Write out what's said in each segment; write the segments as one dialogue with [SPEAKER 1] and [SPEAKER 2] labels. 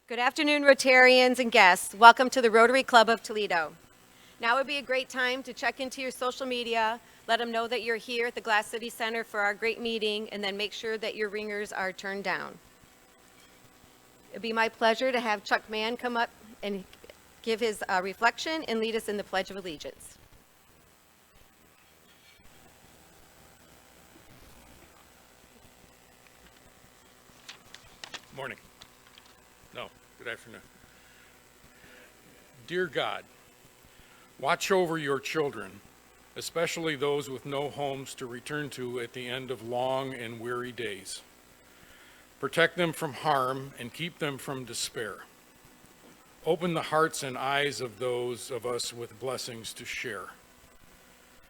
[SPEAKER 1] Good afternoon, Rotarians and guests. Welcome to the Rotary Club of Toledo. Now would be a great time to check into your social media, let them know that you're here at the Glass City Center for our great meeting, and then make sure that your ringers are turned down. It'd be my pleasure to have Chuck Mann come up and give his reflection and lead us in the Pledge of Allegiance.
[SPEAKER 2] Morning. No, good afternoon. Dear God, watch over your children, especially those with no homes to return to at the end of long and weary days. Protect them from harm and keep them from despair. Open the hearts and eyes of those of us with blessings to share.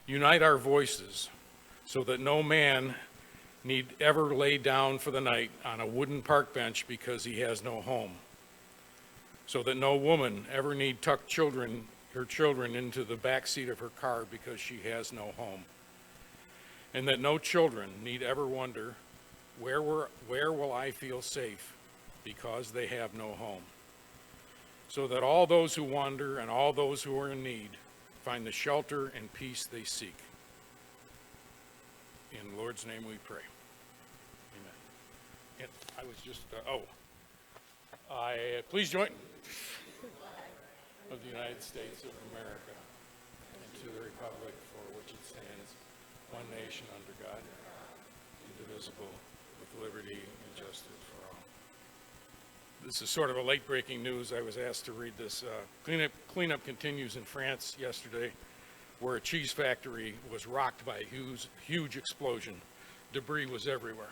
[SPEAKER 2] Unite our voices so that no man need ever lay down for the night on a wooden park bench because he has no home. So that no woman ever need tuck her children into the back seat of her car because she has no home. And that no children need ever wonder, where will I feel safe because they have no home. So that all those who wander and all those who are in need find the shelter and peace they seek. In the Lord's name we pray. Amen. And I was just, please join of the United States of America and to the republic for which it stands, one nation under God, indivisible, with liberty and justice for all. This is sort of a late breaking news. I was asked to read this. Cleanup continues in France yesterday, where a cheese factory was rocked by a huge explosion. Debris was everywhere.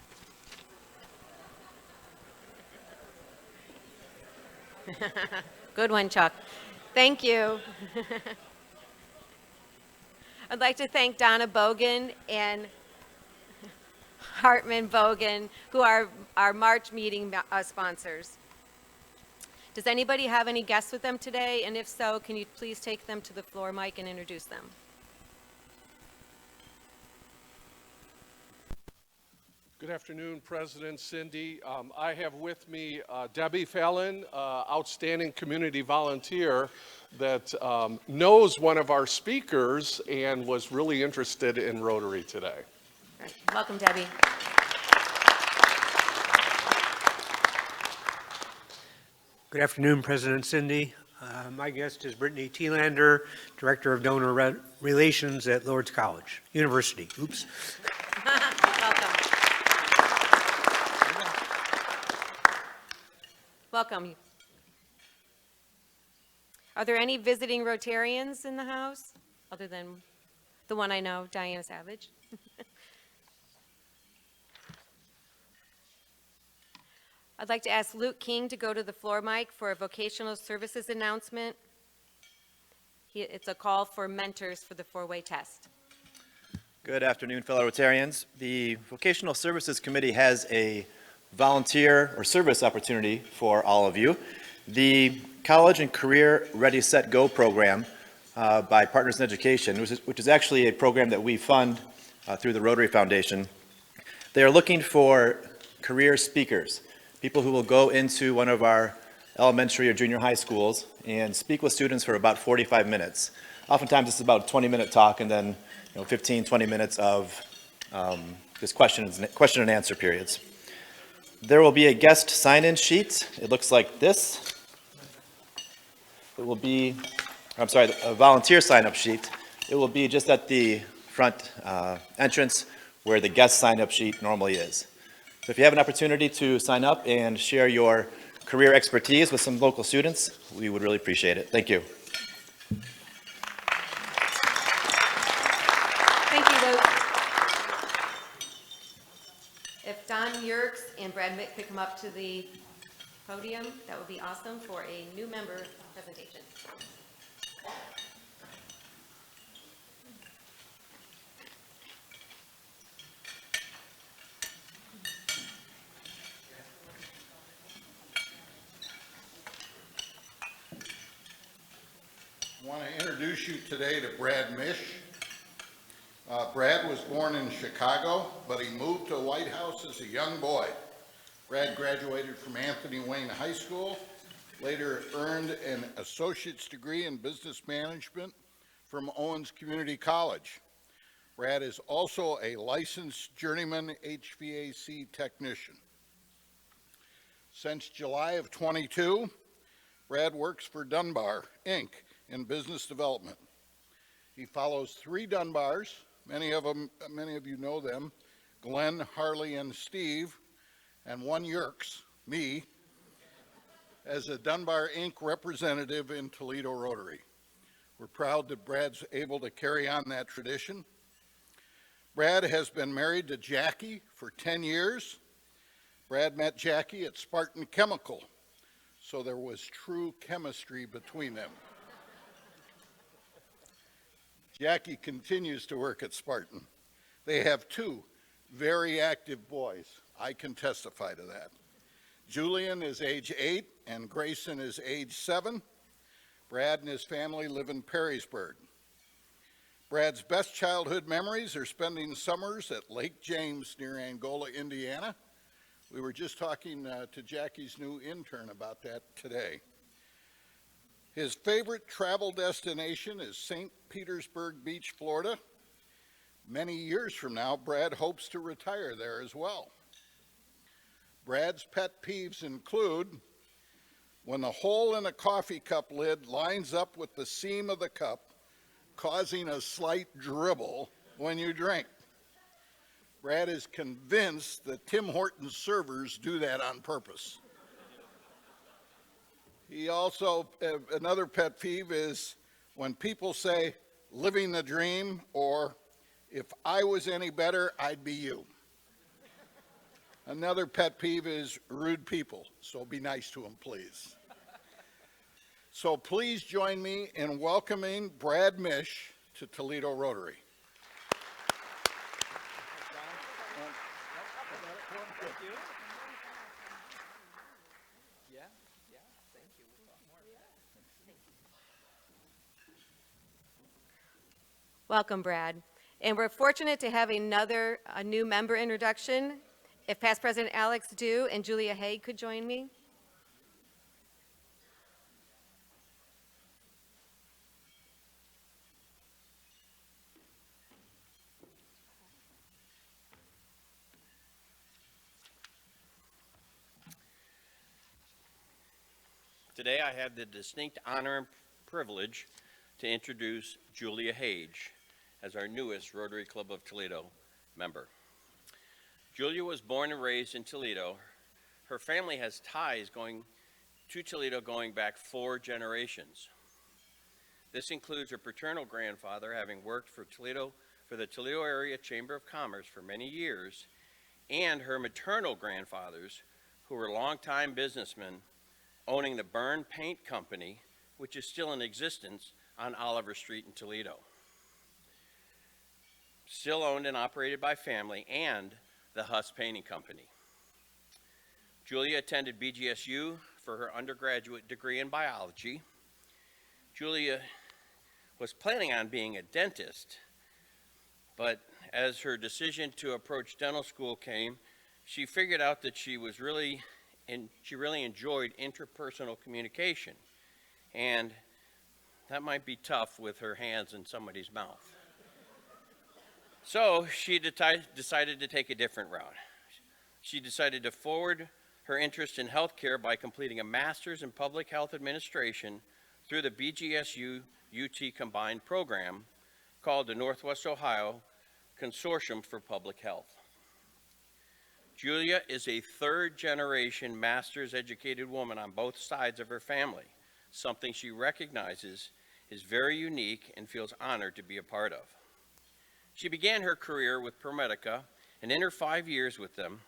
[SPEAKER 1] Good one, Chuck. Thank you. I'd like to thank Donna Bogan and Hartman Bogan, who are our March meeting sponsors. Does anybody have any guests with them today? And if so, can you please take them to the floor mic and introduce them?
[SPEAKER 3] Good afternoon, President Cindy. I have with me Debbie Fallon, outstanding community volunteer that knows one of our speakers and was really interested in Rotary today.
[SPEAKER 1] Right. Welcome, Debbie.
[SPEAKER 4] Good afternoon, President Cindy. My guest is Brittany Thielander, Director of Donor Relations at Lourdes College University. Oops.
[SPEAKER 1] Welcome. Welcome. Are there any visiting Rotarians in the house, other than the one I know, Diana Savage? I'd like to ask Luke King to go to the floor mic for a vocational services announcement. It's a call for mentors for the four-way test.
[SPEAKER 5] Good afternoon, fellow Rotarians. The Vocational Services Committee has a volunteer or service opportunity for all of you. The College and Career Ready, Set, Go program by Partners in Education, which is actually a program that we fund through the Rotary Foundation. They are looking for career speakers, people who will go into one of our elementary or junior high schools and speak with students for about 45 minutes. Oftentimes it's about a 20-minute talk and then 15, 20 minutes of just question and answer periods. There will be a guest sign-in sheet. It looks like this. It will be, a volunteer sign-up sheet. It will be just at the front entrance where the guest sign-up sheet normally is. So if you have an opportunity to sign up and share your career expertise with some local students, we would really appreciate it. Thank you.
[SPEAKER 1] Thank you, Luke. If Don Yerkes and Brad Mick could come up to the podium, that would be awesome for a new member presentation.
[SPEAKER 6] I want to introduce you today to Brad Mish. Brad was born in Chicago, but he moved to White House as a young boy. Brad graduated from Anthony Wayne High School Later earned an associate's degree in business management from Owens Community College. Brad is also a licensed journeyman HVAC technician. Since July of 22, Brad works for Dunbar, Inc. in business development. He follows 3 Dunbars, many of you know them, Glenn, Harley, and Steve, and 1 Yerkes, me, as a Dunbar Inc. representative in Toledo Rotary. We're proud that Brad's able to carry on that tradition. Brad has been married to Jackie for 10 years. Brad met Jackie at Spartan Chemical, so there was true chemistry between them. Jackie continues to work at Spartan. They have 2 very active boys. I can testify to that. Julian is age 8 and Grayson is age 7. Brad and his family live in Perrysburg. Brad's best childhood memories are spending summers at Lake James near Angola, Indiana. We were just talking to Jackie's new intern about that today. His favorite travel destination is St. Petersburg Beach, Florida. Many years from now, Brad hopes to retire there as well. Brad's pet peeves include when the hole in a coffee cup lid lines up with the seam of the cup, causing a slight dribble when you drink. Brad is convinced that Tim Hortons servers do that on purpose. He also, another pet peeve is when people say, living the dream, or if I was any better, I'd be you. Another pet peeve is rude people, so be nice to them, please. So please join me in welcoming Brad Mish to Toledo Rotary.
[SPEAKER 1] Welcome, Brad. And we're fortunate to have a new member introduction. If Past President Alex Dew and Julia Haig could join me.
[SPEAKER 7] Today I have the distinct honor and privilege to introduce Julia Haig as our newest Rotary Club of Toledo member. Julia was born and raised in Toledo. Her family has ties going to Toledo going back 4 generations. This includes her paternal grandfather having worked for the Toledo Area Chamber of Commerce for many years, and her maternal grandfathers who were longtime businessmen owning the Byrne Paint Company, which is still in existence on Oliver Street in Toledo. Still owned and operated by family, and the Huss Painting Company. Julia attended BGSU for her undergraduate degree in biology. Julia was planning on being a dentist, but as her decision to approach dental school came, she figured out that she really enjoyed interpersonal communication, and that might be tough with her hands in somebody's mouth. So she decided to take a different route. She decided to forward her interest in healthcare by completing a master's in public health administration through the BGSU UT combined program called the Northwest Ohio Consortium for Public Health. Julia is a 3rd-generation master's educated woman on both sides of her family, something she recognizes is very unique and feels honored to be a part of. She began her career with ProMedica, and in her 5 years with them,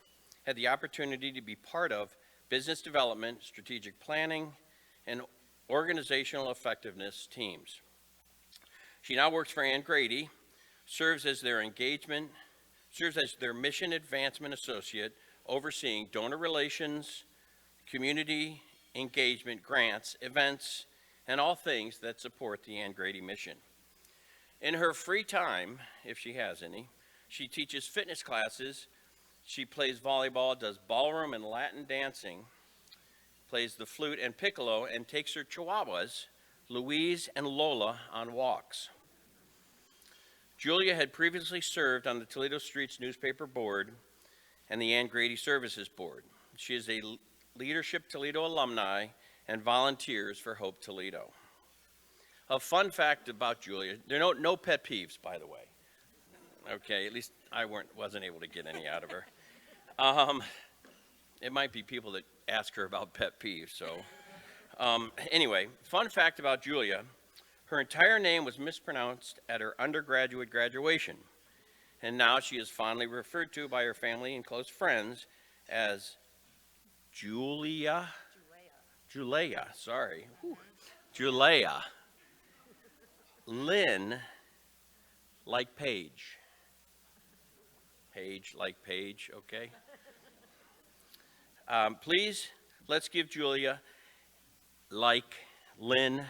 [SPEAKER 7] had the opportunity to be part of business development, strategic planning, and organizational effectiveness teams. She now works for Ann Grady, serves as their mission advancement associate, overseeing donor relations, community engagement, grants, events, and all things that support the Ann Grady mission. In her free time, if she has any, she teaches fitness classes, she plays volleyball, does ballroom and Latin dancing, plays the flute and piccolo, and takes her chihuahuas, Louise and Lola, on walks. Julia had previously served on the Toledo Streets Newspaper Board and the Ann Grady Services Board. She is a Leadership Toledo alumni and volunteers for Hope Toledo. A fun fact about Julia, there are no pet peeves, by the way. Okay, at least I wasn't able to get any out of her. It might be people that ask her about pet peeves, so. Anyway, fun fact about Julia, her entire name was mispronounced at her undergraduate graduation, and now she is fondly referred to by her family and close friends as Julia, sorry. Whew. Julia Lynn like Paige. Paige like Paige, okay? Please, let's give Julia like Lynn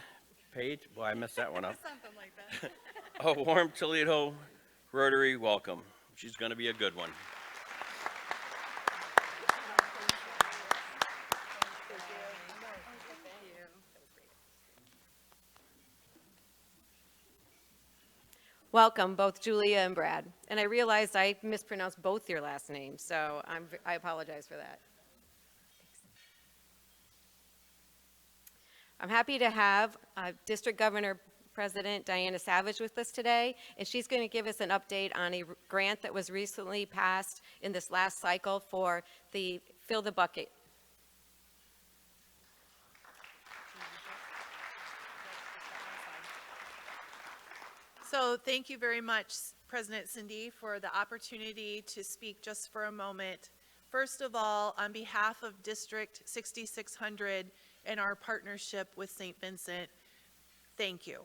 [SPEAKER 7] Page. Boy, I messed that one up.
[SPEAKER 8] Something like that.
[SPEAKER 7] A warm Toledo Rotary welcome. She's going to be a good one.
[SPEAKER 1] Welcome, both Julia and Brad. And I realized I mispronounced both your last names, so I apologize for that. I'm happy to have District Governor President Diana Savage with us today, and she's going to give us an update on a grant that was recently passed in this last cycle for the Fill the Bucket.
[SPEAKER 8] So thank you very much, President Cindy, for the opportunity to speak just for a moment. First of all, on behalf of District 6600 and our partnership with St. Vincent, thank you.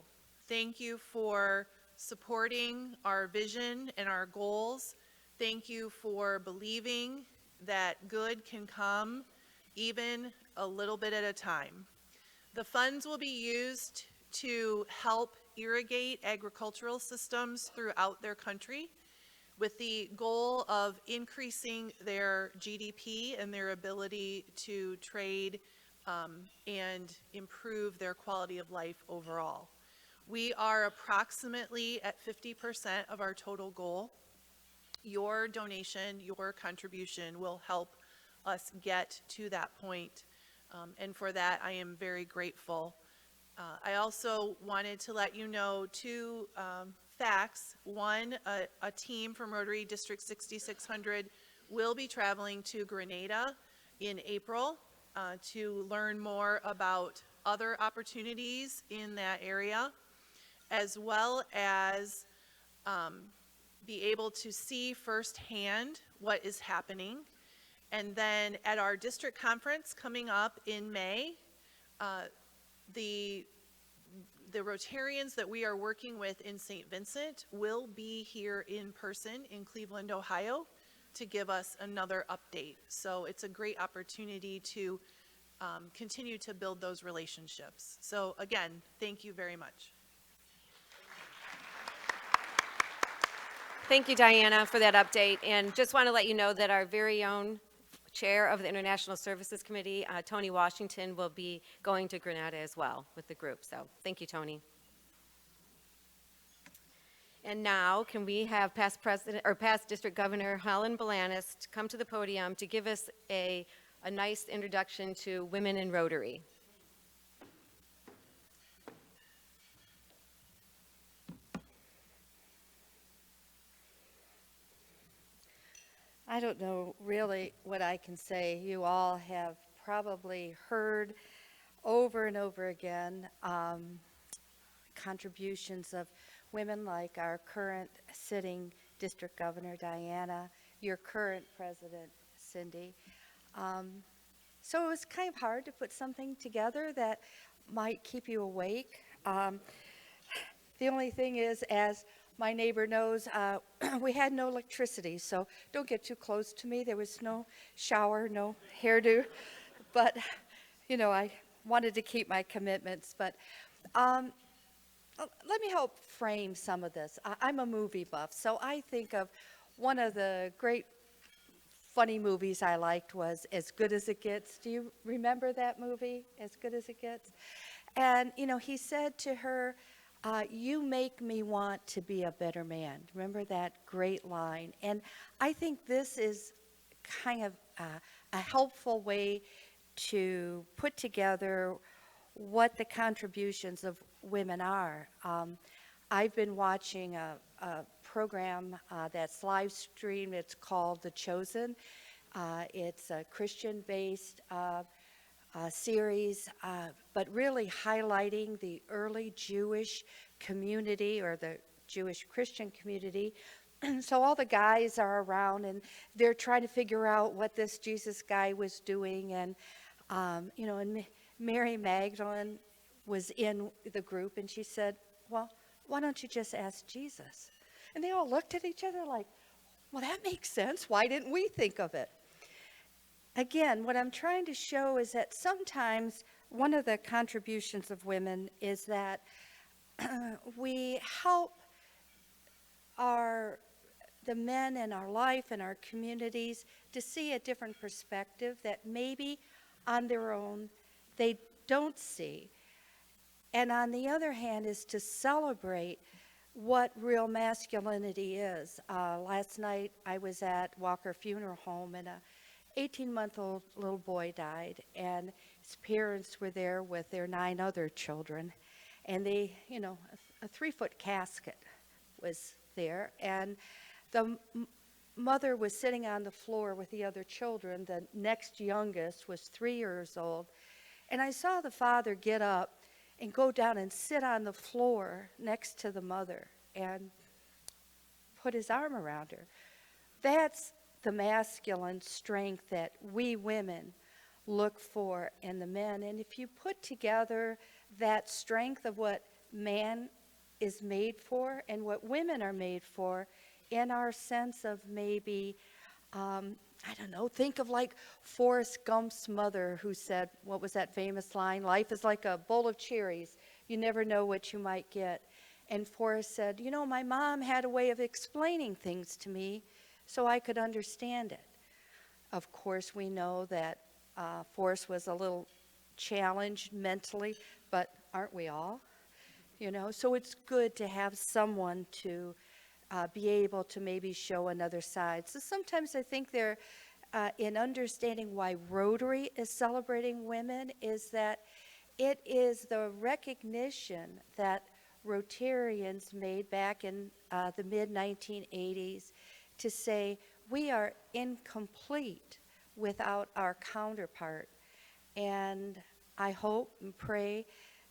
[SPEAKER 8] Thank you for supporting our vision and our goals. Thank you for believing that good can come even a little bit at a time. The funds will be used to help irrigate agricultural systems throughout their country with the goal of increasing their GDP and their ability to trade and improve their quality of life overall. We are approximately at 50% of our total goal. Your donation, your contribution will help us get to that point, and for that I am very grateful. I also wanted to let you know two facts. One, a team from Rotary District 6600 will be traveling to Grenada in April to learn more about other opportunities in that area, as well as be able to see firsthand what is happening. And then at our district conference coming up in May, the Rotarians that we are working with in St. Vincent will be here in person in Cleveland, Ohio, to give us another update. So it's a great opportunity to continue to build those relationships. So again, thank you very much.
[SPEAKER 1] Thank you, Diana, for that update. And just want to let you know that our very own Chair of the International Services Committee, Tony Washington, will be going to Grenada as well with the group. So thank you, Tony. And now, can we have past District Governor Helen Balanis to come to the podium to give us a nice introduction to women in Rotary.
[SPEAKER 9] I don't know really what I can say. You all have probably heard over and over again contributions of women like our current sitting district governor, Diana, your current president, Cindy. So it was kind of hard to put something together that might keep you awake. The only thing is, as my neighbor knows, we had no electricity, so don't get too close to me. There was no shower, no hairdo, but, you know, I wanted to keep my commitments. But let me help frame some of this. I'm a movie buff, so I think of one of the great funny movies I liked was As Good as It Gets. Do you remember that movie, As Good as It Gets? And, you know, he said to her, you make me want to be a better man. Remember that great line? And I think this is kind of a helpful way to put together what the contributions of women are. I've been watching a program that's live streamed. It's called The Chosen. It's a Christian-based series, but really highlighting the early Jewish community or the Jewish Christian community. So all the guys are around and they're trying to figure out what this Jesus guy was doing. And, you know, and Mary Magdalene was in the group and she said, well, why don't you just ask Jesus? And they all looked at each other like, well, that makes sense. Why didn't we think of it? Again, what I'm trying to show is that sometimes one of the contributions of women is that we help the men in our life and our communities to see a different perspective that maybe on their own they don't see. And on the other hand is to celebrate what real masculinity is. Last night I was at Walker Funeral Home and a 18-month-old little boy died, and his parents were there with their 9 other children. And they, you know, a 3-foot casket was there, and the mother was sitting on the floor with the other children. The next youngest was 3 years old. And I saw the father get up and go down and sit on the floor next to the mother and put his arm around her. That's the masculine strength that we women look for in the men. And if you put together that strength of what man is made for and what women are made for in our sense of maybe, I don't know, think of like Forrest Gump's mother who said, what was that famous line? Life is like a bowl of cherries. You never know what you might get. And Forrest said, you know, my mom had a way of explaining things to me so I could understand it. Of course, we know that Forrest was a little challenged mentally, but aren't we all? You know, so it's good to have someone to be able to maybe show another side. So sometimes I think they're, in understanding why Rotary is celebrating women, is that it is the recognition that Rotarians made back in the mid-1980s to say we are incomplete without our counterpart. And I hope and pray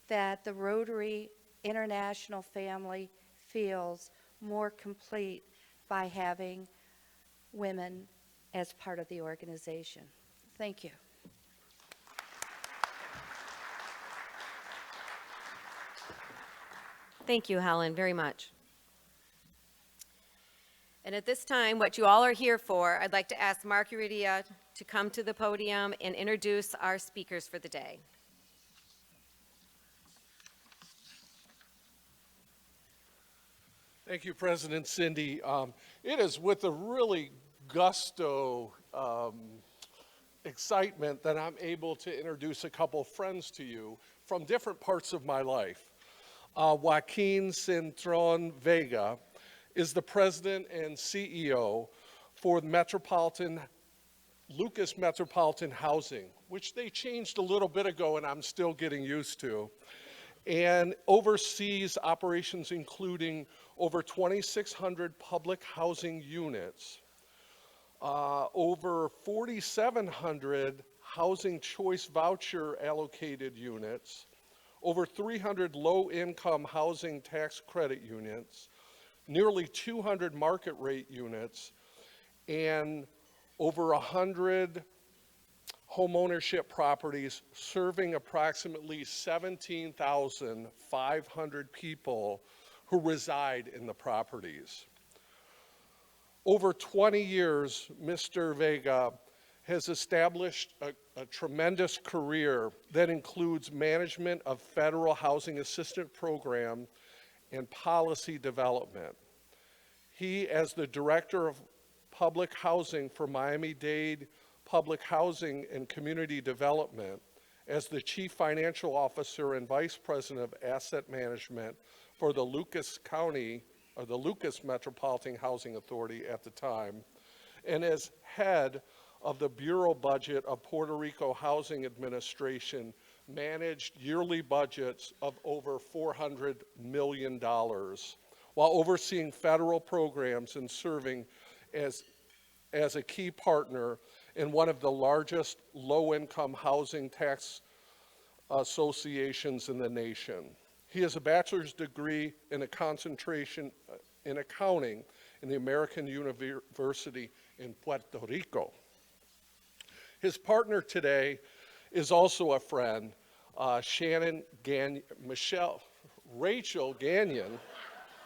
[SPEAKER 9] that the Rotary International family feels more complete by having women as part of the organization. Thank you.
[SPEAKER 1] Thank you, Helen, very much. And at this time, what you all are here for, I'd like to ask Mark Uridia to come to the podium and introduce our speakers for the day.
[SPEAKER 3] Thank you, President Cindy. It is with a really gusto, excitement that I'm able to introduce a couple friends to you from different parts of my life. Joaquin Cintron Vega is the president and CEO for Lucas Metropolitan Housing, which they changed a little bit ago and I'm still getting used to, and oversees operations including over 2,600 public housing units, over 4,700 housing choice voucher allocated units, over 300 low-income housing tax credit units, nearly 200 market rate units, and over 100 homeownership properties serving approximately 17,500 people who reside in the properties. Over 20 years, Mr. Vega has established a tremendous career that includes management of federal housing assistance program and policy development. He, as the Director of public housing for Miami-Dade Public Housing and Community Development as the Chief Financial Officer and Vice President of Asset Management for the Lucas County, or the Lucas Metropolitan Housing Authority at the time, and as head of the Bureau Budget of Puerto Rico Housing Administration, managed yearly budgets of over $400 million, while overseeing federal programs and serving as a key partner in one of the largest low-income housing tax associations in the nation. He has a bachelor's degree and a concentration in accounting in the American University in Puerto Rico. His partner today is also a friend, Rachel Gagnon,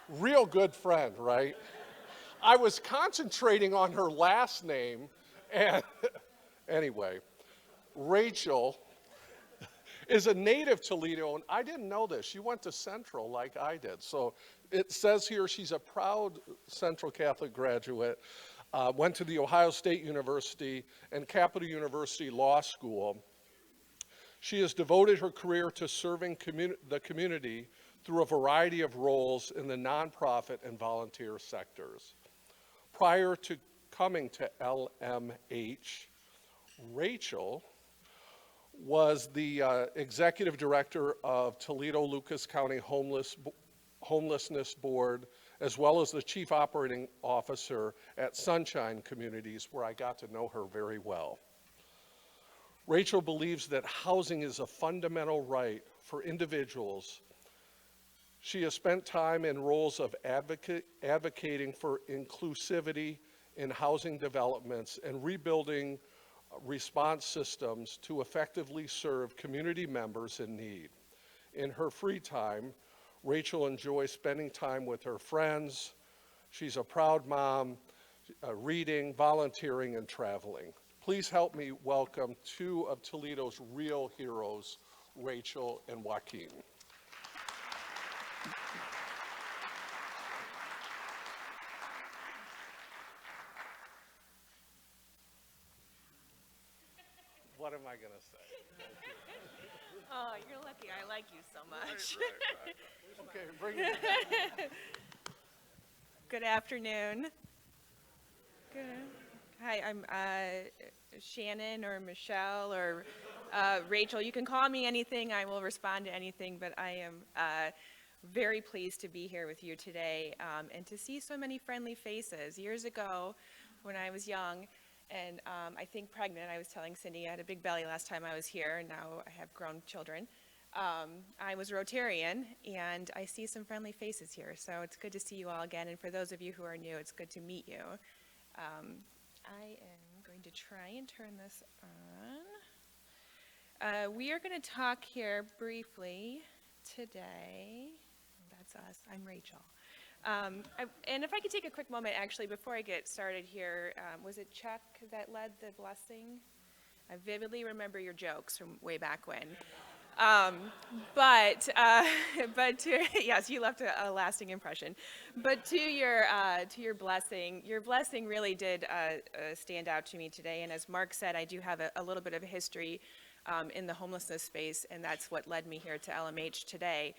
[SPEAKER 3] real good friend, right? I was concentrating on her last name, and anyway, Rachel is a native Toledo, and I didn't know this. She went to Central like I did. So it says here she's a proud Central Catholic graduate, went to the Ohio State University and Capital University Law School. She has devoted her career to serving the community through a variety of roles in the nonprofit and volunteer sectors. Prior to coming to LMH, Rachel was the executive director of Toledo Lucas County Homelessness Board, as well as the chief operating officer at Sunshine Communities, where I got to know her very well. Rachel believes that housing is a fundamental right for individuals. She has spent time in roles of advocating for inclusivity in housing developments and rebuilding response systems to effectively serve community members in need. In her free time, Rachel enjoys spending time with her friends. She's a proud mom, reading, volunteering, and traveling. Please help me welcome two of Toledo's real heroes, Rachel and Joaquin. What am I going to say?
[SPEAKER 8] Oh, you're lucky I like you so much.
[SPEAKER 3] Right. Okay, bring it.
[SPEAKER 8] Good afternoon. Good. Hi, I'm Shannon or Michelle or Rachel. You can call me anything. I will respond to anything, but I am very pleased to be here with you today and to see so many friendly faces. Years ago, when I was young, and I think pregnant, I was telling Cindy I had a big belly last time I was here, and now I have grown children. I was Rotarian, and I see some friendly faces here, so it's good to see you all again, and for those of you who are new, it's good to meet you. I am going to try and turn this on. We are going to talk here briefly today. That's us. I'm Rachel. And if I could take a quick moment, actually, before I get started here, was it Chuck that led the blessing? I vividly remember your jokes from way back when. But yes, you left a lasting impression. But to your blessing really did stand out to me today. And as Mark said, I do have a little bit of a history in the homelessness space, and that's what led me here to LMH today.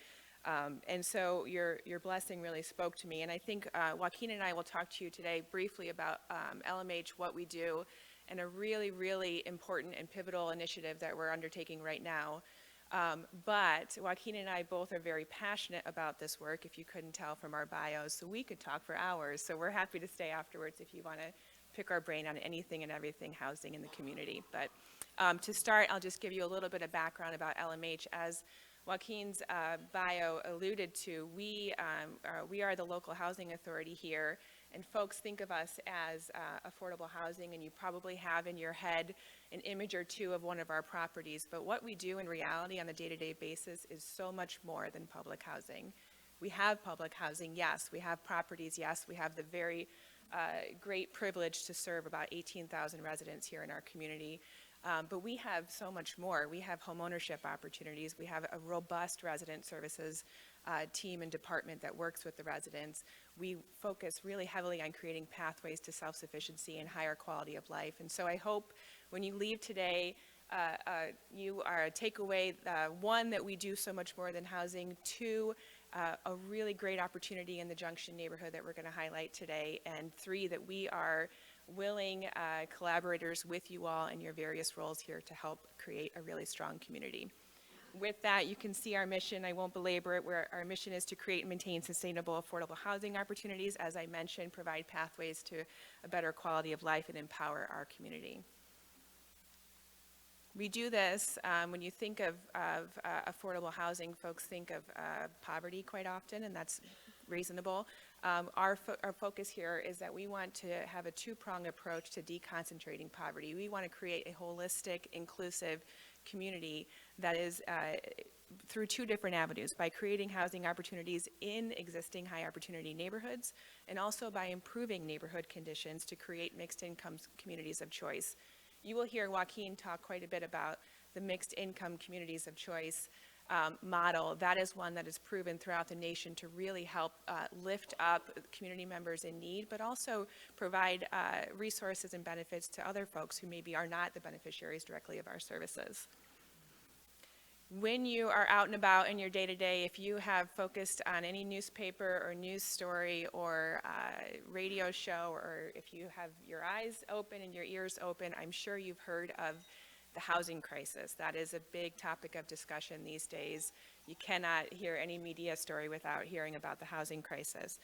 [SPEAKER 8] And so your blessing really spoke to me. And I think Joaquin and I will talk to you today briefly about LMH, what we do, and a really, really important and pivotal initiative that we're undertaking right now. But Joaquin and I both are very passionate about this work, if you couldn't tell from our bios, so we could talk for hours. So we're happy to stay afterwards if you want to pick our brain on anything and everything housing in the community. But to start, I'll just give you a little bit of background about LMH. As Joaquin's bio alluded to, we are the local housing authority here, and folks think of us as affordable housing, and you probably have in your head an image or two of one of our properties, but what we do in reality on a day-to-day basis is so much more than public housing. We have public housing, yes. We have properties, yes. We have the very great privilege to serve about 18,000 residents here in our community. But we have so much more. We have homeownership opportunities. We have a robust resident services team and department that works with the residents. We focus really heavily on creating pathways to self-sufficiency and higher quality of life. And so I hope when you leave today, you are take away, one, that we do so much more than housing, two, a really great opportunity in the Junction neighborhood that we're going to highlight today, and three, that we are willing collaborators with you all in your various roles here to help create a really strong community. With that, you can see our mission. I won't belabor it. Our mission is to create and maintain sustainable, affordable housing opportunities. As I mentioned, provide pathways to a better quality of life and empower our community. We do this, when you think of affordable housing, folks think of poverty quite often, and that's reasonable. Our focus here is that we want to have a two-pronged approach to deconcentrating poverty. We want to create a holistic, inclusive community that is through two different avenues, by creating housing opportunities in existing high-opportunity neighborhoods, and also by improving neighborhood conditions to create mixed-income communities of choice. You will hear Joaquin talk quite a bit about the mixed income communities of choice model. That is one that is proven throughout the nation to really help lift up community members in need, but also provide resources and benefits to other folks who maybe are not the beneficiaries directly of our services. When you are out and about in your day-to-day, if you have focused on any newspaper or news story or radio show, or if you have your eyes open and your ears open, I'm sure you've heard of the housing crisis. That is a big topic of discussion these days. You cannot hear any media story without hearing about the housing crisis.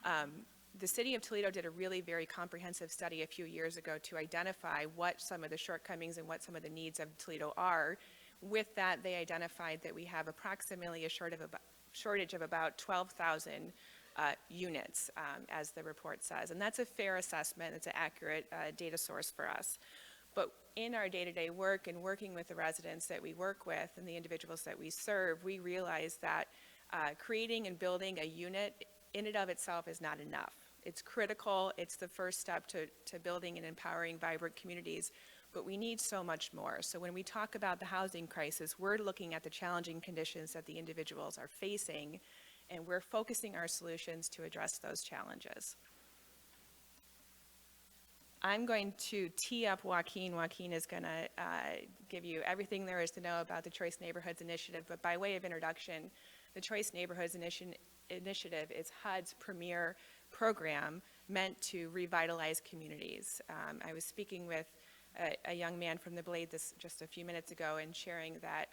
[SPEAKER 8] The city of Toledo did a really very comprehensive study a few years ago to identify what some of the shortcomings and what some of the needs of Toledo are. With that, they identified that we have approximately a shortage of about 12,000 units, as the report says. And that's a fair assessment. It's an accurate data source for us. But in our day-to-day work and working with the residents that we work with and the individuals that we serve, we realize that creating and building a unit in and of itself is not enough. It's critical. It's the first step to building and empowering vibrant communities. But we need so much more. So when we talk about the housing crisis, we're looking at the challenging conditions that the individuals are facing, and we're focusing our solutions to address those challenges. I'm going to tee up Joaquin. Joaquin is going to give you everything there is to know about the Choice Neighborhoods Initiative, but by way of introduction, the Choice Neighborhoods Initiative is HUD's premier program meant to revitalize communities. I was speaking with a young man from the Blade just a few minutes ago, and sharing that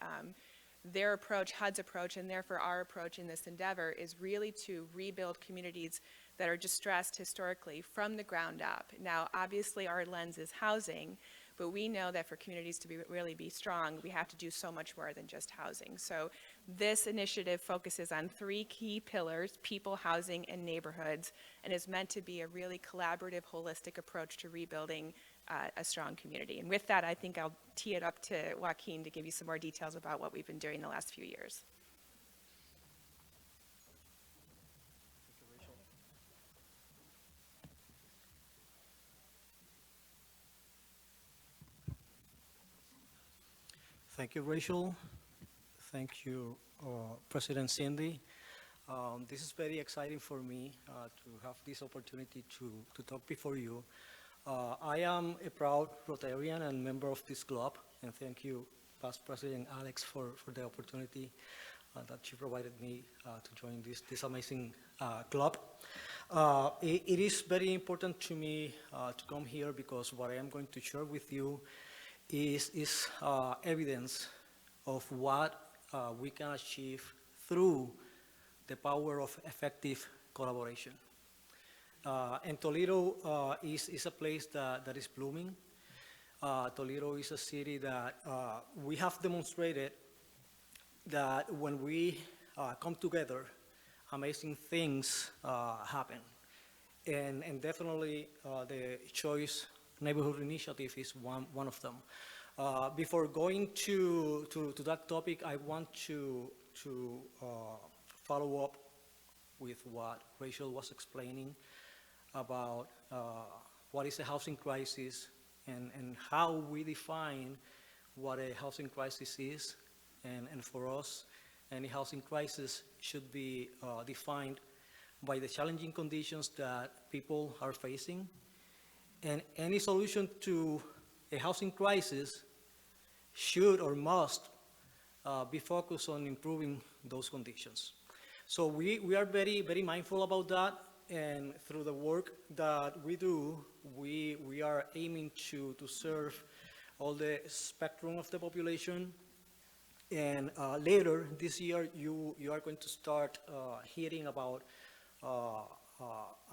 [SPEAKER 8] their approach, HUD's approach, and therefore our approach in this endeavor is really to rebuild communities that are distressed historically from the ground up. Now, obviously our lens is housing, but we know that for communities to really be strong, we have to do so much more than just housing. So this initiative focuses on three key pillars: people, housing, and neighborhoods, and is meant to be a really collaborative, holistic approach to rebuilding a strong community. And with that, I think I'll tee it up to Joaquin to give you some more details about what we've been doing the last few years.
[SPEAKER 10] Thank you, Rachel. Thank you, President Cindy. This is very exciting for me to have this opportunity to talk before you. I am a proud Rotarian and member of this club, and thank you, Past President Alex, for the opportunity that she provided me to join this amazing club. It is very important to me to come here because what I am going to share with you is evidence of what we can achieve through the power of effective collaboration. And Toledo is a place that is blooming. Toledo is a city that we have demonstrated that when we come together, amazing things happen. And definitely the Choice Neighborhood Initiative is one of them. Before going to that topic, I want to follow up with what Rachel was explaining about what is a housing crisis and how we define what a housing crisis is. And for us, any housing crisis should be defined by the challenging conditions that people are facing. And any solution to a housing crisis should or must be focused on improving those conditions. So we are very, very mindful about that, and through the work that we do, we are aiming to serve all the spectrum of the population. And later this year, you are going to start hearing about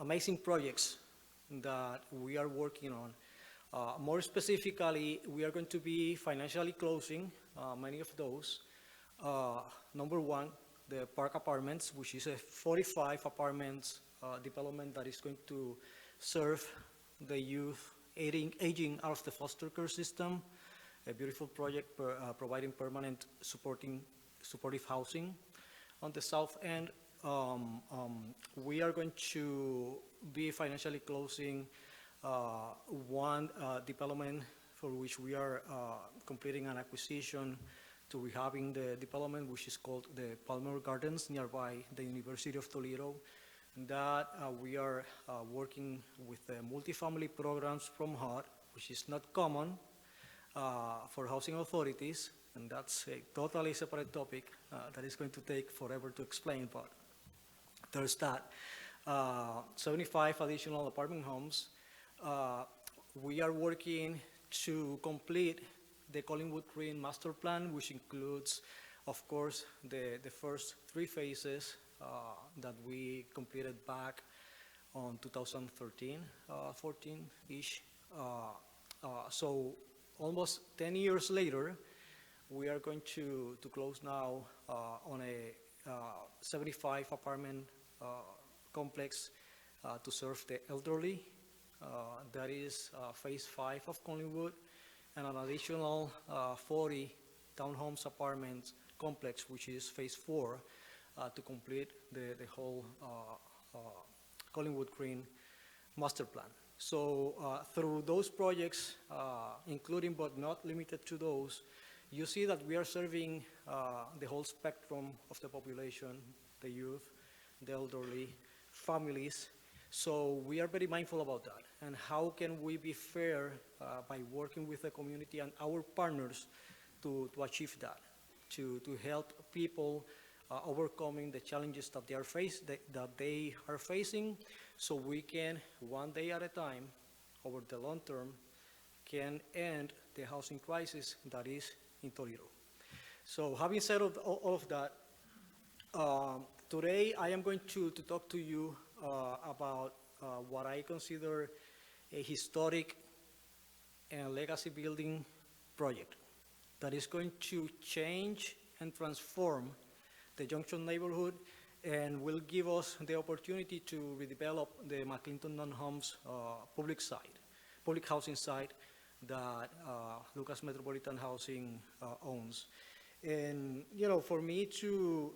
[SPEAKER 10] amazing projects that we are working on. More specifically, we are going to be financially closing many of those. Number one, the Park Apartments, which is a 45 apartments development that is going to serve the youth aging out of the foster care system, a beautiful project providing permanent supportive housing. On the south end, we are going to be financially closing one development for which we are completing an acquisition to rehabbing the development, which is called the Palmer Gardens, nearby the University of Toledo. That we are working with the multifamily programs from HUD, which is not common for housing authorities, and that's a totally separate topic that is going to take forever to explain, but there's that. 75 additional apartment homes. We are working to complete the Collingwood Green Master Plan, which includes, of course, the first 3 phases that we completed back on 2013, 14-ish. So almost 10 years later, we are going to close now on a 75 apartment complex to serve the elderly. That is phase 5 of Collingwood, and an additional 40 townhomes apartments complex, which is phase 4, to complete the whole Collingwood Green Master Plan. So through those projects, including but not limited to those, you see that we are serving the whole spectrum of the population, the youth, the elderly, families. So we are very mindful about that. And how can we be fair by working with the community and our partners to achieve that, to help people overcoming the challenges that they are facing, so we can, one day at a time, over the long term, can end the housing crisis that is in Toledo. So having said all of that, today I am going to talk to you about what I consider a historic and legacy building project that is going to change and transform the Junction neighborhood and will give us the opportunity to redevelop the McClinton non-homes public housing site that Lucas Metropolitan Housing owns. And, you know, for me to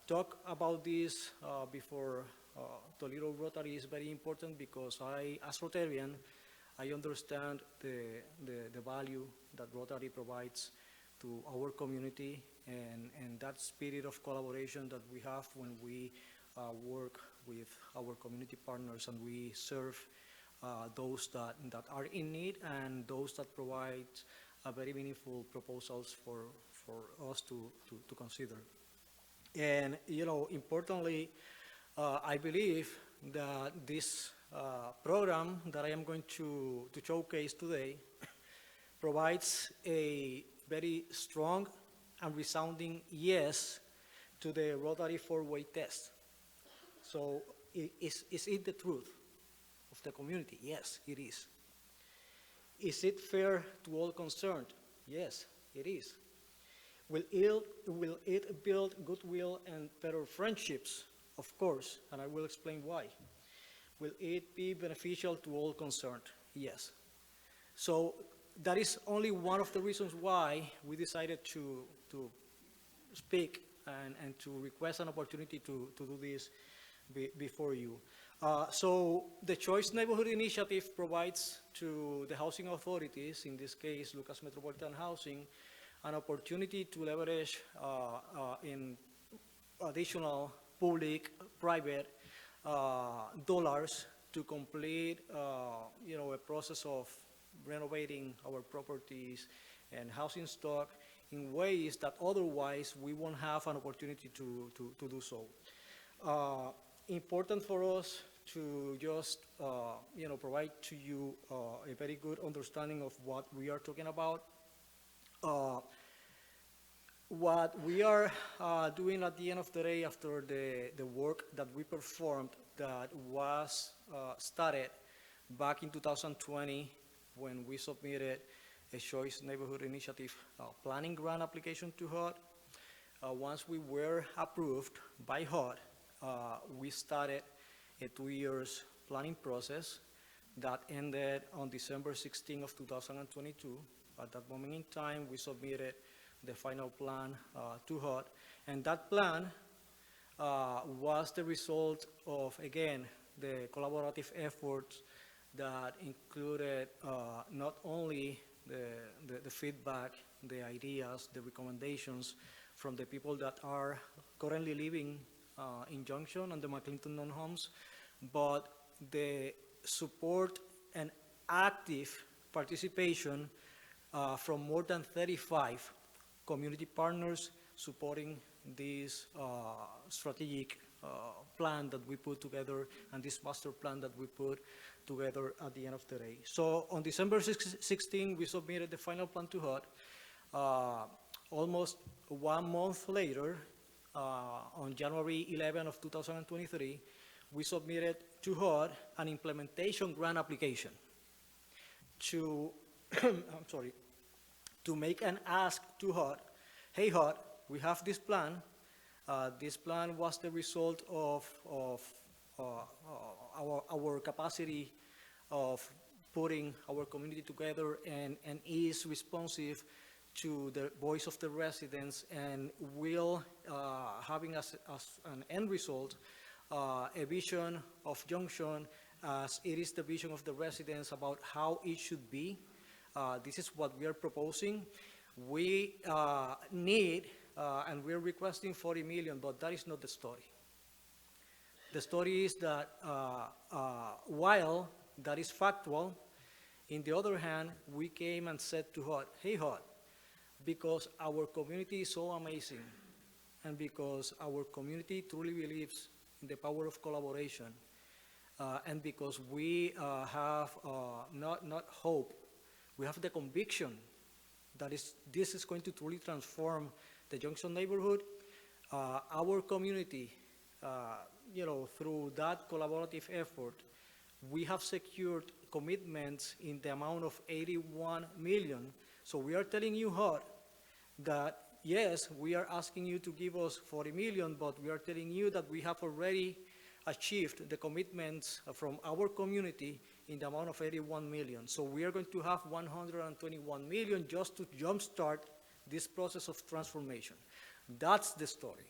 [SPEAKER 10] talk about this before Toledo Rotary is very important, because as Rotarian, I understand the value that Rotary provides to our community, and that spirit of collaboration that we have when we work with our community partners and we serve those that are in need and those that provide very meaningful proposals for us to consider. And, you know, importantly, I believe that this program that I am going to showcase today provides a very strong and resounding yes to the Rotary 4-way test. So is it the truth of the community? Yes, it is. Is it fair to all concerned? Yes, it is. Will it build goodwill and better friendships? Of course, and I will explain why. Will it be beneficial to all concerned? Yes. So that is only one of the reasons why we decided to speak and to request an opportunity to do this before you. So the Choice Neighborhood Initiative provides to the housing authorities, in this case Lucas Metropolitan Housing, an opportunity to leverage in additional public, private dollars to complete, a process of renovating our properties and housing stock in ways that otherwise we won't have an opportunity to do so. Important for us to just, provide to you a very good understanding of what we are talking about. What we are doing at the end of the day after the work that we performed that was started back in 2020 when we submitted a Choice Neighborhood Initiative planning grant application to HUD. Once we were approved by HUD, we started a 2 years planning process that ended on December 16 of 2022. At that moment in time, we submitted the final plan to HUD, and that plan was the result of, again, the collaborative efforts that included not only the feedback, the ideas, the recommendations from the people that are currently living in Junction and the McClinton non-homes, but the support and active participation from more than 35 community partners supporting this strategic plan that we put together and this master plan that we put together at the end of the day. So on December 16, we submitted the final plan to HUD. Almost 1 month later, on January 11 of 2023, we submitted to HUD an implementation grant application to, to make an ask to HUD. Hey HUD, we have this plan. This plan was the result of our capacity of putting our community together and is responsive to the voice of the residents and will having as an end result a vision of Junction as it is the vision of the residents about how it should be. This is what we are proposing. We need and we're requesting 40 million, but that is not the story. The story is that while that is factual, in the other hand, we came and said to HUD, hey HUD, because our community is so amazing and because our community truly believes in the power of collaboration and because we have not hope, we have the conviction that this is going to truly transform the Junction neighborhood. Our community, through that collaborative effort, we have secured commitments in the amount of 81 million. So we are telling you, HUD, that yes, we are asking you to give us 40 million, but we are telling you that we have already achieved the commitments from our community in the amount of 81 million. So we are going to have 121 million just to jumpstart this process of transformation. That's the story.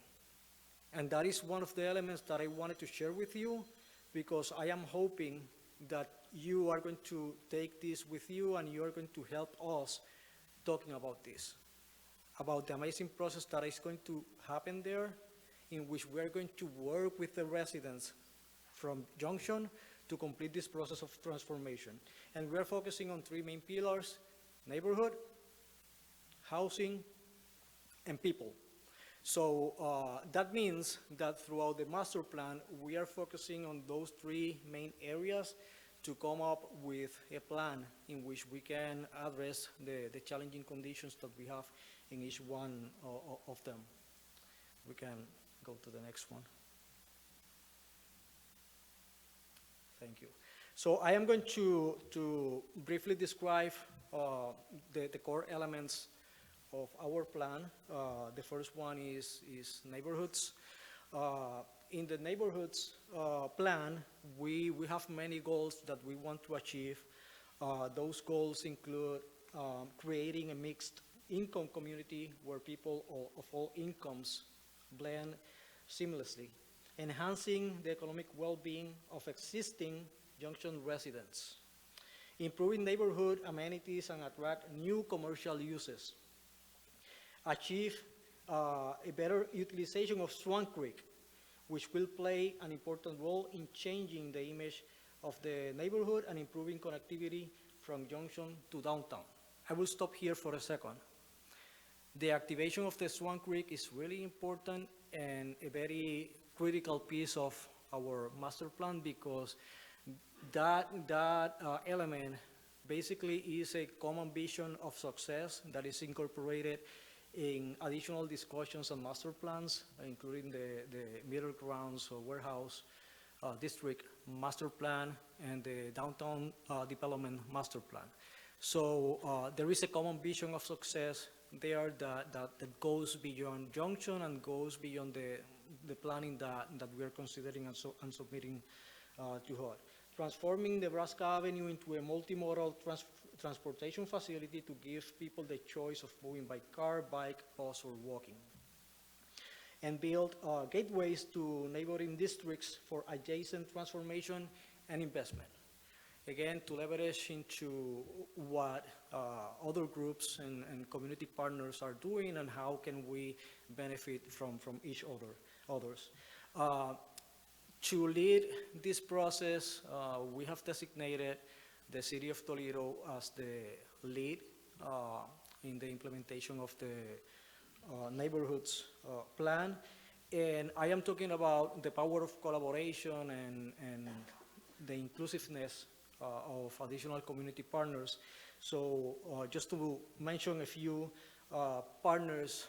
[SPEAKER 10] And that is one of the elements that I wanted to share with you because I am hoping that you are going to take this with you and you are going to help us talking about this, about the amazing process that is going to happen there in which we are going to work with the residents from Junction to complete this process of transformation. And we are focusing on 3 main pillars: neighborhood, housing, and people. So that means that throughout the master plan, we are focusing on those 3 main areas to come up with a plan in which we can address the challenging conditions that we have in each one of them. We can go to the next one. Thank you. So I am going to briefly describe the core elements of our plan. The first one is neighborhoods. In the neighborhoods plan, we have many goals that we want to achieve. Those goals include creating a mixed income community where people of all incomes blend seamlessly, enhancing the economic well-being of existing Junction residents, improving neighborhood amenities and attract new commercial uses, achieve a better utilization of Swan Creek, which will play an important role in changing the image of the neighborhood and improving connectivity from Junction to downtown. I will stop here for a second. The activation of the Swan Creek is really important and a very critical piece of our master plan, because that element basically is a common vision of success that is incorporated in additional discussions and master plans, including the middle grounds or warehouse district master plan and the downtown development master plan. So there is a common vision of success there that goes beyond Junction and goes beyond the planning that we are considering and submitting to HUD. Transforming Nebraska Avenue into a multimodal transportation facility to give people the choice of moving by car, bike, bus, or walking. And build gateways to neighboring districts for adjacent transformation and investment. Again, to leverage into what other groups and community partners are doing and how can we benefit from each others. To lead this process, we have designated the City of Toledo as the lead in the implementation of the neighborhoods plan. And I am talking about the power of collaboration and the inclusiveness of additional community partners. So just to mention a few partners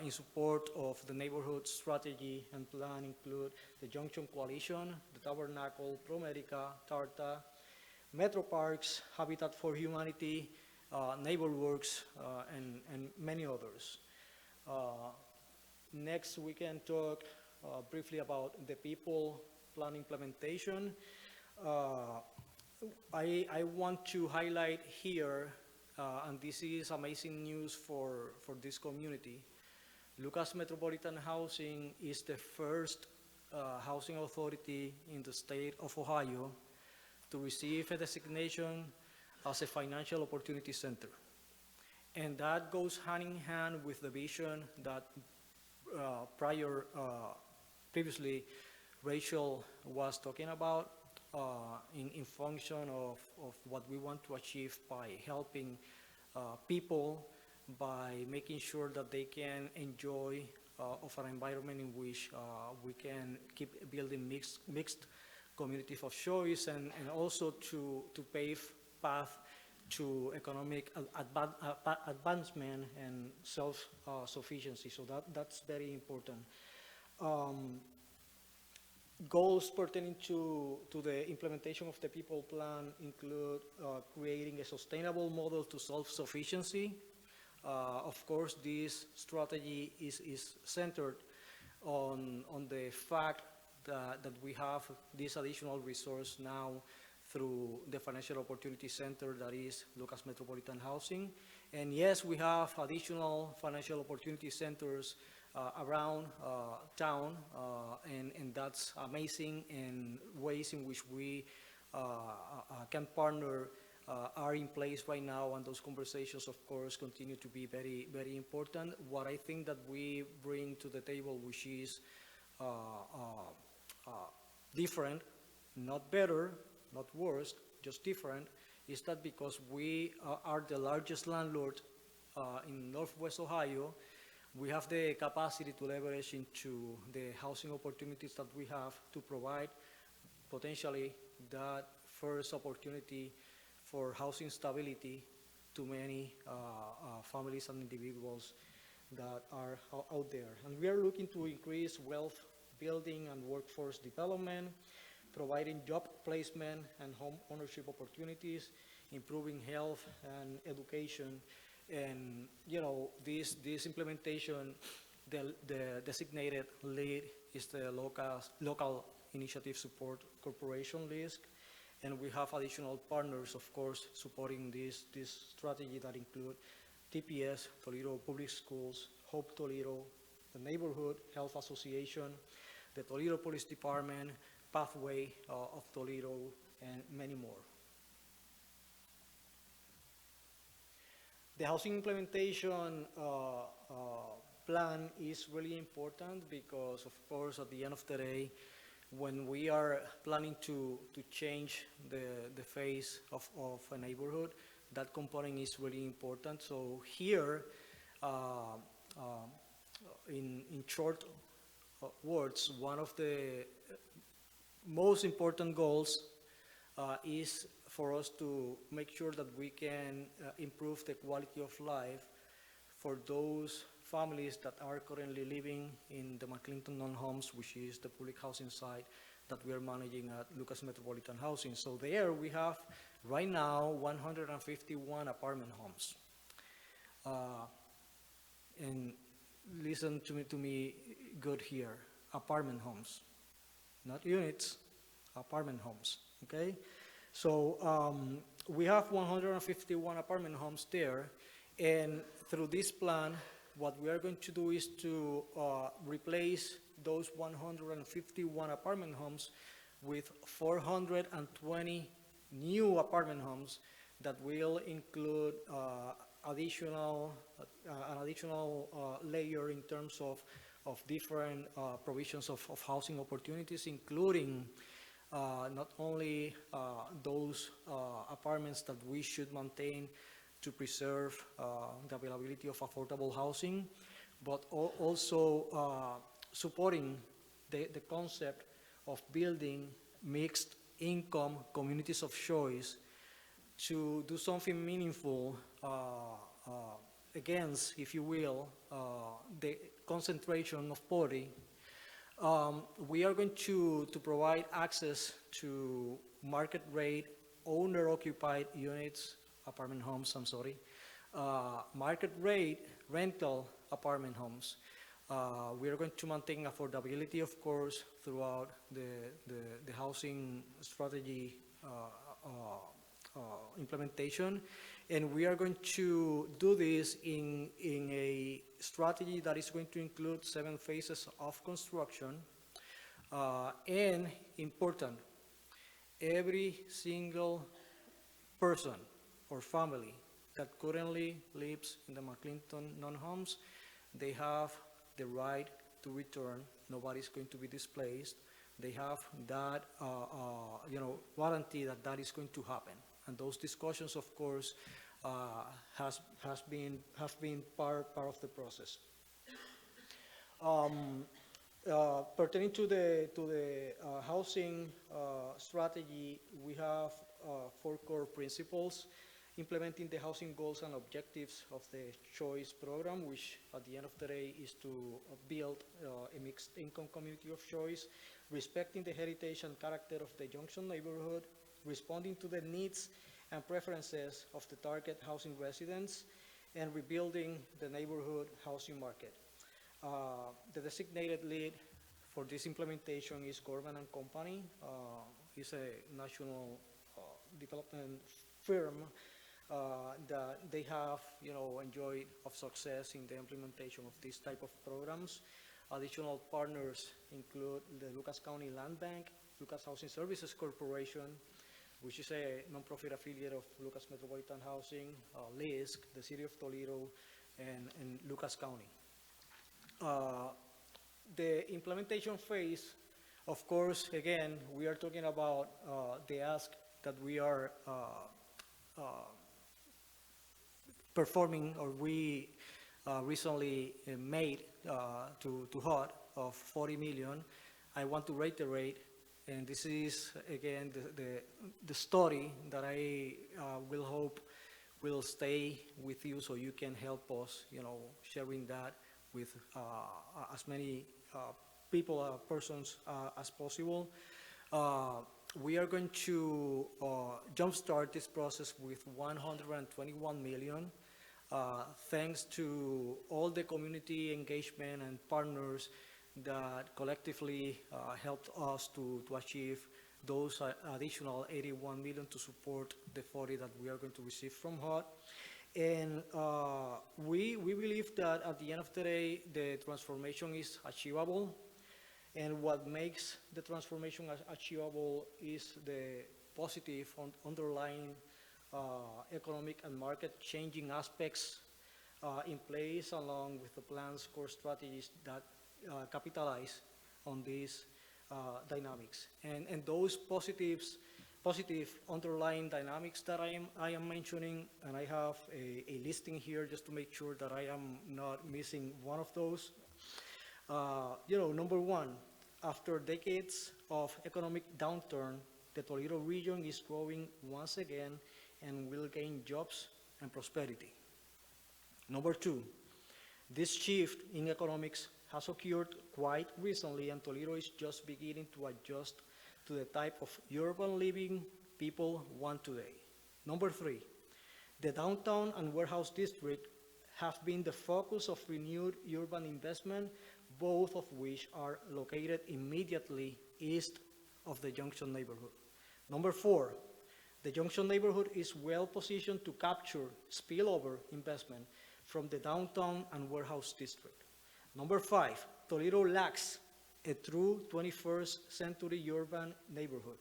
[SPEAKER 10] in support of the neighborhood strategy and plan include the Junction Coalition, the Tabernacle, ProMedica, TARTA, Metro Parks, Habitat for Humanity, NeighborWorks, and many others. Next, we can talk briefly about the people plan implementation. I want to highlight here, and this is amazing news for this community. Lucas Metropolitan Housing is the first housing authority in the state of Ohio to receive a designation as a financial opportunity center. And that goes hand in hand with the vision that previously Rachel was talking about in function of what we want to achieve by helping people, by making sure that they can enjoy of an environment in which we can keep building mixed communities of choice and also to pave path to economic advancement and self-sufficiency. So that's very important. Goals pertaining to the implementation of the people plan include creating a sustainable model to self-sufficiency. Of course, this strategy is centered on the fact that we have this additional resource now through the Financial Opportunity Center that is Lucas Metropolitan Housing. And yes, we have additional financial opportunity centers around town, and that's amazing, and ways in which we can partner are in place right now, and those conversations, of course, continue to be very, very important. What I think that we bring to the table, which is different, not better, not worse, just different, is that because we are the largest landlord in Northwest Ohio, we have the capacity to leverage into the housing opportunities that we have to provide potentially that first opportunity for housing stability to many families and individuals that are out there. And we are looking to increase wealth building and workforce development, providing job placement and home ownership opportunities, improving health and education. And, you know, this implementation, the designated lead is the local initiative support corporation LISC. And we have additional partners, of course, supporting this strategy that include TPS, Toledo Public Schools, Hope Toledo, the Neighborhood Health Association, the Toledo Police Department, Pathway of Toledo, and many more. The housing implementation plan is really important because, of course, at the end of the day, when we are planning to change the face of a neighborhood, that component is really important. So here, in short words, one of the most important goals is for us to make sure that we can improve the quality of life for those families that are currently living in the McClinton non-homes, which is the public housing site that we are managing at Lucas Metropolitan Housing. So there we have right now 151 apartment homes. And listen to me good here, apartment homes, not units, apartment homes, okay? So we have 151 apartment homes there, and through this plan, what we are going to do is to replace those 151 apartment homes with 420 new apartment homes that will include an additional layer in terms of different provisions of housing opportunities, including not only those apartments that we should maintain to preserve the availability of affordable housing, but also supporting the concept of building mixed income communities of choice to do something meaningful against, if you will, the concentration of poverty. We are going to provide access to market rate owner-occupied units, apartment homes, I'm sorry, market rate rental apartment homes. We are going to maintain affordability, of course, throughout the housing strategy implementation, and we are going to do this in a strategy that is going to include 7 phases of construction, and important, every single person or family that currently lives in the McClinton non-homes, they have the right to return. Nobody's going to be displaced. They have that, warranty that that is going to happen. And those discussions, of course, have been part of the process. Pertaining to the housing strategy, we have 4 core principles: implementing the housing goals and objectives of the choice program, which at the end of the day is to build a mixed income community of choice, respecting the heritage and character of the Junction neighborhood, responding to the needs and preferences of the target housing residents, and rebuilding the neighborhood housing market. The designated lead for this implementation is Gorman and Company. It's a national development firm that they have, enjoyed of success in the implementation of this type of programs. Additional partners include the Lucas County Land Bank, Lucas Housing Services Corporation, which is a nonprofit affiliate of Lucas Metropolitan Housing, LISC, the City of Toledo, and Lucas County. The implementation phase, of course, again, we are talking about the ask that we are performing, or we recently made to HUD of 40 million. I want to reiterate, and this is again the story that I will hope will stay with you, so you can help us, sharing that with as many people, persons as possible. We are going to jumpstart this process with 121 million. Thanks to all the community engagement and partners that collectively helped us to achieve those additional 81 million to support the 40 that we are going to receive from HUD. And we believe that at the end of the day, the transformation is achievable. And what makes the transformation achievable is the positive underlying economic and market changing aspects in place, along with the plan's core strategies that capitalize on these dynamics. And those positive underlying dynamics that I am mentioning, and I have a listing here just to make sure that I am not missing one of those. Number one, after decades of economic downturn, the Toledo region is growing once again and will gain jobs and prosperity. Number two, this shift in economics has occurred quite recently, and Toledo is just beginning to adjust to the type of urban living people want today. Number three, the downtown and warehouse district have been the focus of renewed urban investment, both of which are located immediately east of the Junction neighborhood. Number four, the Junction neighborhood is well positioned to capture spillover investment from the downtown and warehouse district. Number five, Toledo lacks a true 21st century urban neighborhood.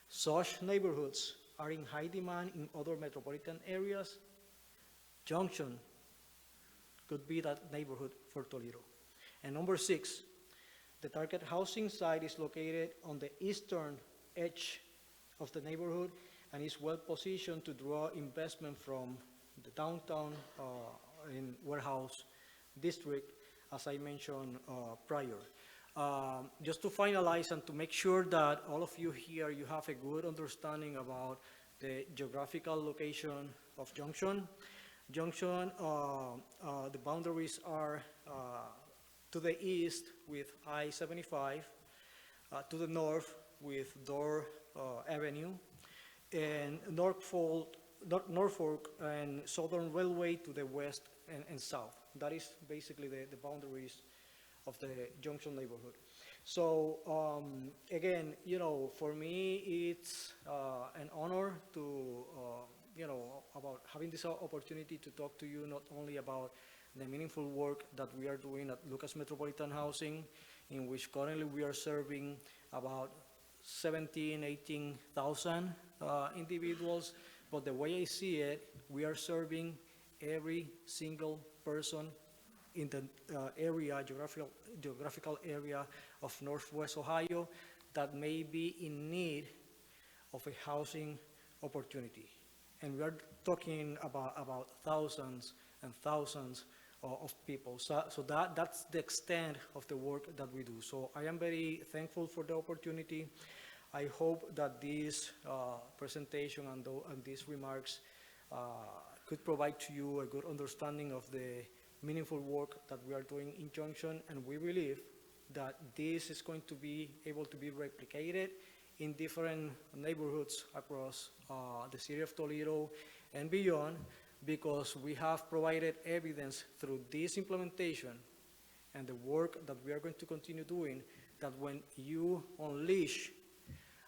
[SPEAKER 10] Such neighborhoods are in high demand in other metropolitan areas. Junction could be that neighborhood for Toledo. And number six, the target housing site is located on the eastern edge of the neighborhood and is well positioned to draw investment from the downtown and warehouse district, as I mentioned prior. Just to finalize and to make sure that all of you here, you have a good understanding about the geographical location of Junction. Junction, the boundaries are to the east with I-75, to the north with Door Avenue, and Norfolk and Southern Railway to the west and south. That is basically the boundaries of the Junction neighborhood. So again, for me, it's an honor to, about having this opportunity to talk to you not only about the meaningful work that we are doing at Lucas Metropolitan Housing, in which currently we are serving about 18,000 individuals, but the way I see it, we are serving every single person in the geographical area of Northwest Ohio that may be in need of a housing opportunity. And we are talking about thousands and thousands of people. So that's the extent of the work that we do. So I am very thankful for the opportunity. I hope that this presentation and these remarks could provide to you a good understanding of the meaningful work that we are doing in Junction, and we believe that this is going to be able to be replicated in different neighborhoods across the city of Toledo and beyond, because we have provided evidence through this implementation and the work that we are going to continue doing, that when you unleash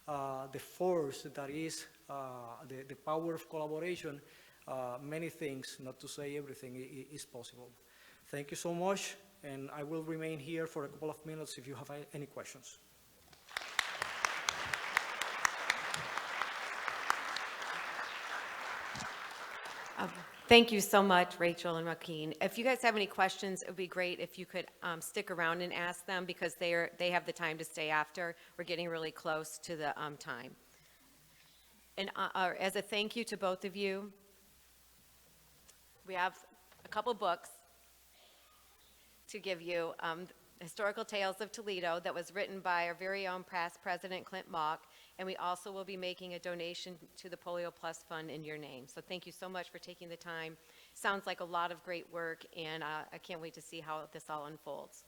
[SPEAKER 10] the force that is the power of collaboration, many things, not to say everything, is possible. Thank you so much, and I will remain here for a couple of minutes if you have any questions.
[SPEAKER 1] Thank you so much, Rachel and Joaquin. If you guys have any questions, it would be great if you could stick around and ask them, because they have the time to stay after. We're getting really close to the time. And as a thank you to both of you, we have a couple books to give you. Historical Tales of Toledo, that was written by our very own past president, Clint Mock, and we also will be making a donation to the Polio Plus Fund in your name. So thank you so much for taking the time. Sounds like a lot of great work, and I can't wait to see how this all unfolds.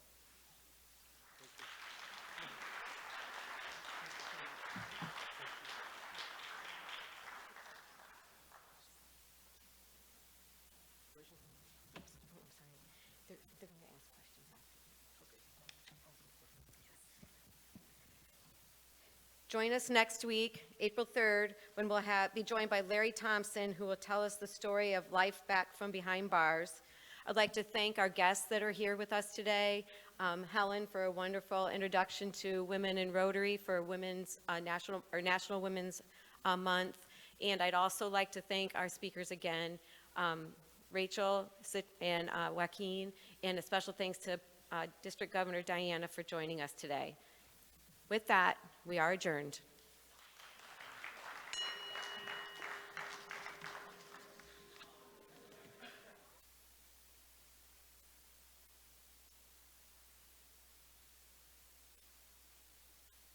[SPEAKER 1] Join us next week, April 3rd, when we'll be joined by Larry Thompson, who will tell us the story of life back from behind bars. I'd like to thank our guests that are here with us today, Helen for a wonderful introduction to women in Rotary for National Women's Month, And I'd also like to thank our speakers again, Rachel and Joaquin, and a special thanks to District Governor Diana for joining us today. With that, we are adjourned.